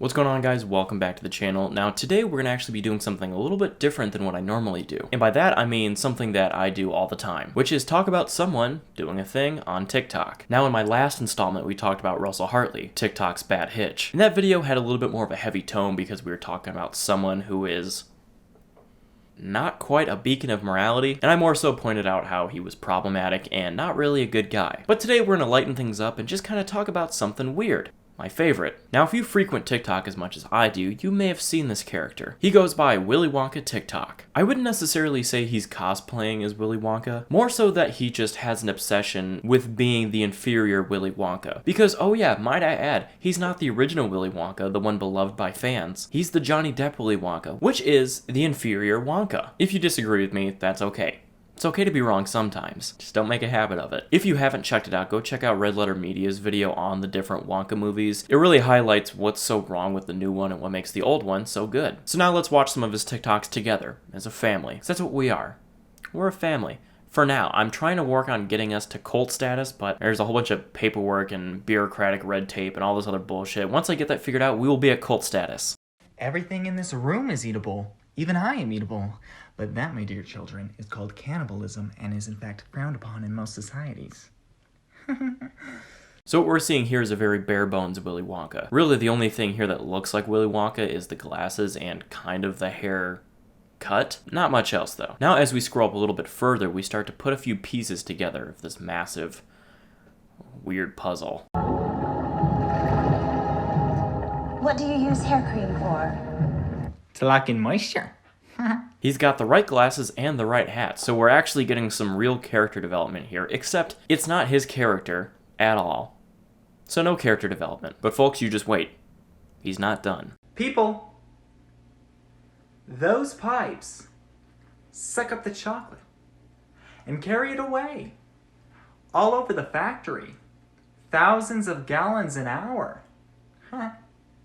What's going on, guys? Welcome back to the channel. Now today we're going to actually be doing something a little bit different than what I normally do. And by that I mean something that I do all the time, which is talk about someone doing a thing on TikTok. Now in my last installment we talked about Russell Hartley, TikTok's bad hitch. And that video had a little bit more of a heavy tone because we were talking about someone who is not quite a beacon of morality, and I more so pointed out how he was problematic and not really a good guy. But today we're going to lighten things up and just kind of talk about something weird. My favorite. Now, if you frequent TikTok as much as I do, you may have seen this character. He goes by Willy Wonka TikTok. I wouldn't necessarily say he's cosplaying as Willy Wonka, more so that he just has an obsession with being the inferior Willy Wonka. Because, oh yeah, might I add, he's not the original Willy Wonka, the one beloved by fans. He's the Johnny Depp Willy Wonka, which is the inferior Wonka. If you disagree with me, that's okay. It's okay to be wrong sometimes, just don't make a habit of it. If you haven't checked it out, go check out Red Letter Media's video on the different Wonka movies. It really highlights what's so wrong with the new one and what makes the old one so good. So now let's watch some of his TikToks together, as a family, because that's what we are. We're a family. For now, I'm trying to work on getting us to cult status, but there's a whole bunch of paperwork and bureaucratic red tape and all this other bullshit. Once I get that figured out, we will be at cult status. Everything in this room is eatable. Even I am eatable. But that, my dear children, is called cannibalism and is in fact frowned upon in most societies. So what we're seeing here is a very bare bones Willy Wonka. Really, the only thing here that looks like Willy Wonka is the glasses and kind of the hair cut. Not much else, though. Now, as we scroll up a little bit further, we start to put a few pieces together of this massive, weird puzzle. What do you use hair cream for? To lock in moisture. He's got the right glasses and the right hat, so we're actually getting some real character development here, except it's not his character at all. So no character development. But folks, you just wait. He's not done. People, those pipes suck up the chocolate and carry it away all over the factory. Thousands of gallons an hour.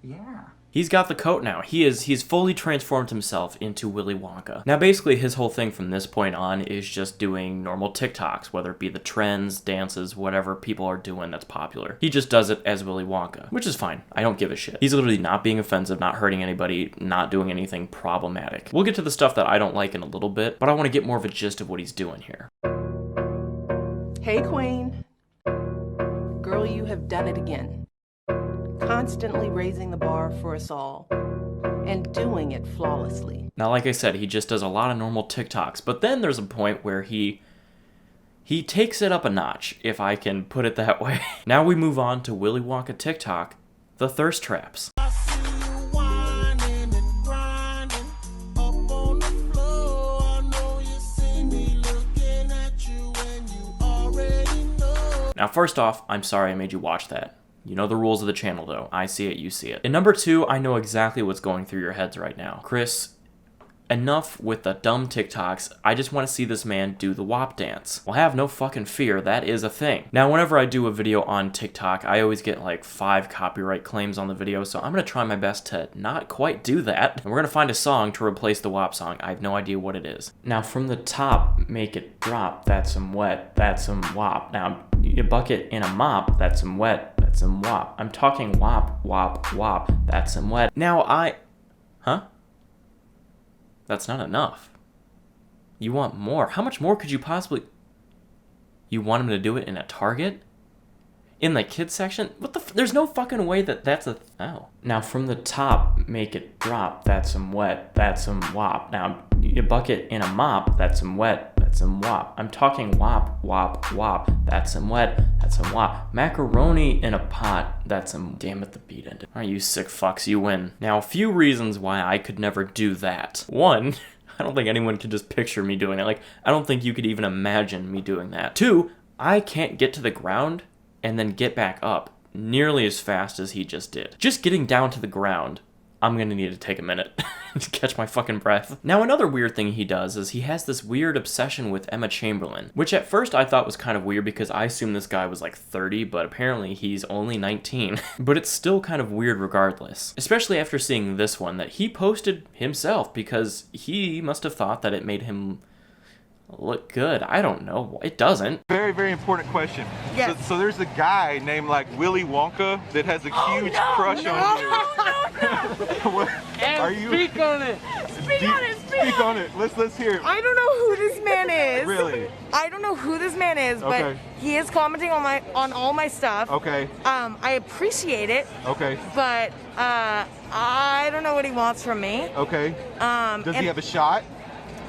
Yeah. He's got the coat now. He's fully transformed himself into Willy Wonka. Now basically his whole thing from this point on is just doing normal TikToks, whether it be the trends, dances, whatever people are doing that's popular. He just does it as Willy Wonka, which is fine. I don't give a shit. He's literally not being offensive, not hurting anybody, not doing anything problematic. We'll get to the stuff that I don't like in a little bit, but I want to get more of a gist of what he's doing here. Hey, Queen. Girl, you have done it again. Constantly raising the bar for us all, and doing it flawlessly. Now, like I said, he just does a lot of normal TikToks, but then there's a point where he takes it up a notch, if I can put it that way. Now we move on to Willy Wonka TikTok, the thirst traps. Now, first off, I'm sorry I made you watch that. You know the rules of the channel, though. I see it, you see it. And number two, I know exactly what's going through your heads right now. Chris, enough with the dumb TikToks. I just want to see this man do the WAP dance. Well, have no fucking fear, that is a thing. Now, whenever I do a video on TikTok, I always get like 5 copyright claims on the video, so I'm gonna try my best to not quite do that. And we're gonna find a song to replace the WAP song. I have no idea what it is. Now, from the top, make it drop. That's some wet, that's some WAP. Now, a bucket in a mop, that's some wet, that's some WAP. I'm talking WAP, WAP, WAP, that's some wet. Now huh? That's not enough. You want more. How much more could you possibly... You want him to do it in a Target? In the kids section? What the there's no fucking way that that's a... Oh. Now, from the top, make it drop. That's some wet. That's some WAP. Now, a bucket in a mop. That's some wet. That's some WAP. I'm talking WAP, WAP, WAP. That's some wet. That's some WAP. Macaroni in a pot. That's some... Damn it, the beat ended. Alright, you sick fucks, you win. Now, a few reasons why I could never do that. One... I don't think anyone could just picture me doing it. Like, I don't think you could even imagine me doing that. Two, I can't get to the ground and then get back up nearly as fast as he just did. Just getting down to the ground, I'm gonna need to take a minute to catch my fucking breath. Now, another weird thing he does is he has this weird obsession with Emma Chamberlain, which at first I thought was kind of weird because I assumed this guy was like 30, but apparently he's only 19. But it's still kind of weird regardless, especially after seeing this one that he posted himself because he must have thought that it made him look good. I don't know. It doesn't. Very, very important question. Yes. So there's a guy named like Willy Wonka that has a huge crush on you. What? And Are you? speak on it. Speak on it. Let's hear it. I don't know who this man is. Really? I don't know who this man is, but Okay. he is commenting on all my stuff. Okay. I appreciate it, Okay. but I don't know what he wants from me. Okay. Does he and- have a shot?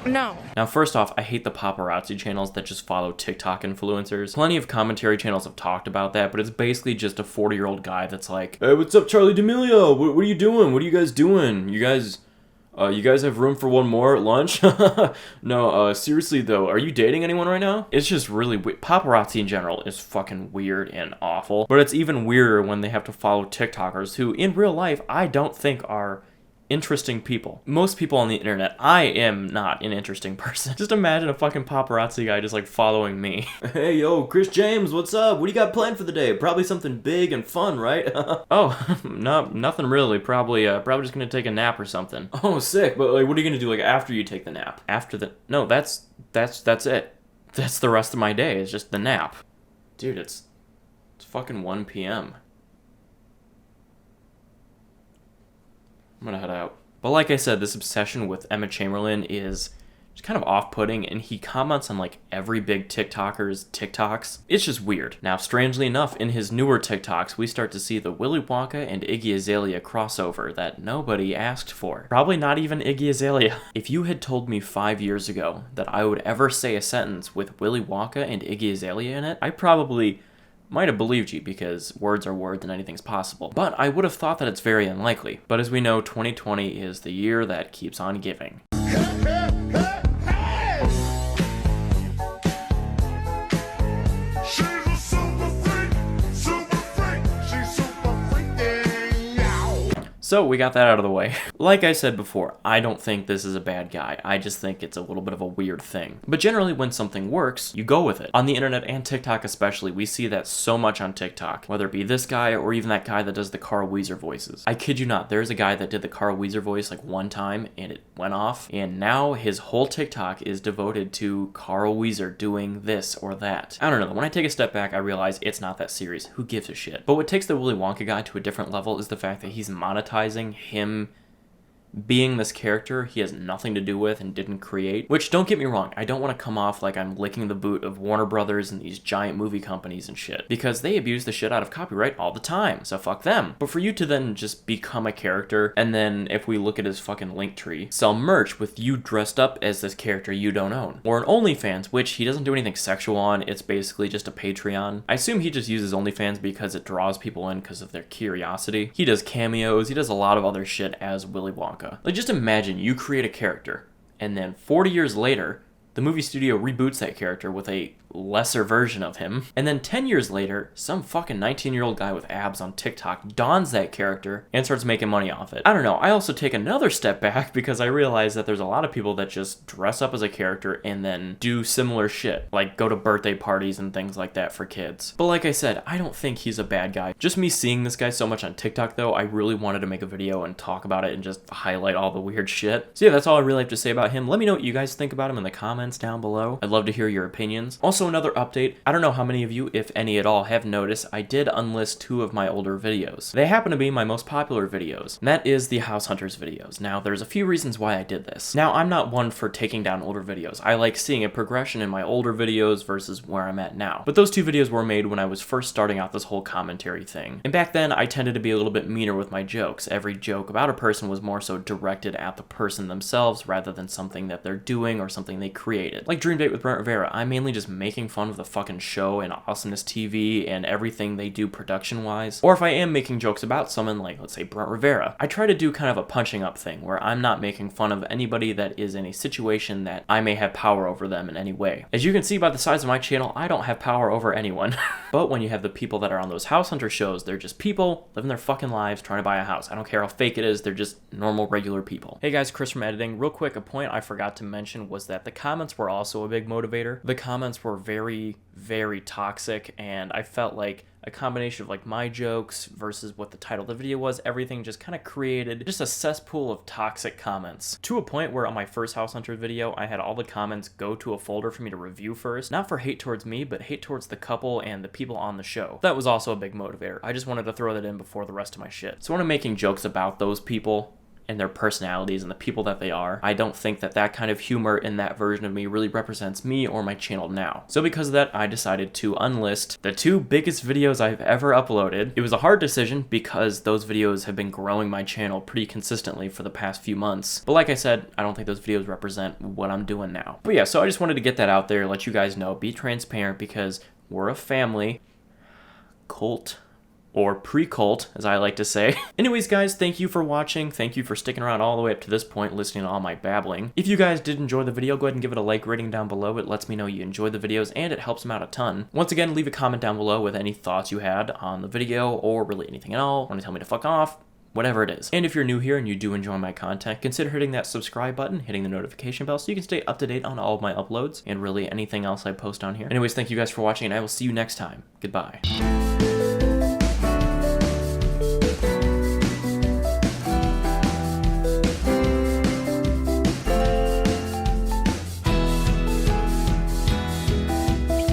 No. Now, first off, I hate the paparazzi channels that just follow TikTok influencers. Plenty of commentary channels have talked about that, but it's basically just a 40-year-old guy that's like, "Hey, what's up, Charlie D'Amelio? What are you doing? What are you guys doing? You guys have room for one more at lunch?" No, seriously though, are you dating anyone right now? It's just really weird. Paparazzi in general is fucking weird and awful, but it's even weirder when they have to follow TikTokers who, in real life, I don't think are interesting people. Most people on the internet, I am not an interesting person. Just imagine a fucking paparazzi guy just like following me. "Hey, yo, Chris James, what's up? What do you got planned for the day? Probably something big and fun, right?" "Oh, no, nothing really. Probably just gonna take a nap or something." "Oh, sick. But like, what are you gonna do like after you take the nap?" No, that's it. That's the rest of my day. It's just the nap. Dude, it's fucking 1 p.m. I'm gonna head out. But like I said, this obsession with Emma Chamberlain is just kind of off-putting, and he comments on like every big TikToker's TikToks. It's just weird. Now, strangely enough, in his newer TikToks, we start to see the Willy Wonka and Iggy Azalea crossover that nobody asked for. Probably not even Iggy Azalea. If you had told me 5 years ago that I would ever say a sentence with Willy Wonka and Iggy Azalea in it, I probably might have believed you, because words are words and anything's possible. But I would have thought that it's very unlikely. But as we know, 2020 is the year that keeps on giving. So we got that out of the way. Like I said before, I don't think this is a bad guy. I just think it's a little bit of a weird thing. But generally when something works, you go with it. On the internet and TikTok especially, we see that so much on TikTok. Whether it be this guy or even that guy that does the Carl Weezer voices. I kid you not, there's a guy that did the Carl Weezer voice like one time and it went off. And now his whole TikTok is devoted to Carl Weezer doing this or that. I don't know, when I take a step back, I realize it's not that serious. Who gives a shit? But what takes the Willy Wonka guy to a different level is the fact that he's monetizing him being this character he has nothing to do with and didn't create. Which, don't get me wrong, I don't want to come off like I'm licking the boot of Warner Brothers and these giant movie companies and shit, because they abuse the shit out of copyright all the time, so fuck them. But for you to then just become a character, and then if we look at his fucking link tree, sell merch with you dressed up as this character you don't own, or an OnlyFans, which he doesn't do anything sexual on, it's basically just a Patreon. I assume he just uses OnlyFans because it draws people in because of their curiosity. He does cameos, he does a lot of other shit as Willy Wonka. Like, just imagine you create a character, and then 40 years later, the movie studio reboots that character with a lesser version of him, and then 10 years later, some fucking 19-year-old guy with abs on TikTok dons that character and starts making money off it. I don't know, I also take another step back because I realize that there's a lot of people that just dress up as a character and then do similar shit, like go to birthday parties and things like that for kids. But like I said, I don't think he's a bad guy. Just me seeing this guy so much on TikTok though, I really wanted to make a video and talk about it and just highlight all the weird shit. So yeah, that's all I really have to say about him. Let me know what you guys think about him in the comments down below. I'd love to hear your opinions. Also, another update, I don't know how many of you, if any at all, have noticed I did unlist 2 of my older videos. They happen to be my most popular videos, and that is the House Hunters videos. Now, there's a few reasons why I did this. Now, I'm not one for taking down older videos. I like seeing a progression in my older videos versus where I'm at now. But those 2 videos were made when I was first starting out this whole commentary thing. And back then, I tended to be a little bit meaner with my jokes. Every joke about a person was more so directed at the person themselves rather than something that they're doing or something they created. Like Dream Date with Brent Rivera, I'm mainly just making fun of the fucking show and Awesomeness TV and everything they do production-wise. Or if I am making jokes about someone like, let's say, Brent Rivera, I try to do kind of a punching up thing where I'm not making fun of anybody that is in a situation that I may have power over them in any way. As you can see by the size of my channel, I don't have power over anyone. But when you have the people that are on those House Hunter shows, they're just people living their fucking lives trying to buy a house. I don't care how fake it is, they're just normal, regular people. Hey guys, Chris from editing. Real quick, a point I forgot to mention was that the comments were also a big motivator. The comments were very toxic, and I felt like a combination of like my jokes versus what the title of the video was, everything just kind of created just a cesspool of toxic comments. To a point where on my first House Hunter video, I had all the comments go to a folder for me to review first, not for hate towards me, but hate towards the couple and the people on the show. That was also a big motivator. I just wanted to throw that in before the rest of my shit. So when I'm making jokes about those people, and their personalities and the people that they are. I don't think that that kind of humor in that version of me really represents me or my channel now. So because of that, I decided to unlist the 2 biggest videos I've ever uploaded. It was a hard decision because those videos have been growing my channel pretty consistently for the past few months. But like I said, I don't think those videos represent what I'm doing now. But yeah, so I just wanted to get that out there, let you guys know, be transparent, because we're a family. Cult. Or pre-cult, as I like to say. Anyways, guys, thank you for watching. Thank you for sticking around all the way up to this point, listening to all my babbling. If you guys did enjoy the video, go ahead and give it a like rating down below. It lets me know you enjoy the videos, and it helps them out a ton. Once again, leave a comment down below with any thoughts you had on the video, or really anything at all. Want to tell me to fuck off? Whatever it is. And if you're new here and you do enjoy my content, consider hitting that subscribe button, hitting the notification bell, so you can stay up to date on all of my uploads, and really anything else I post on here. Anyways, thank you guys for watching, and I will see you next time. Goodbye.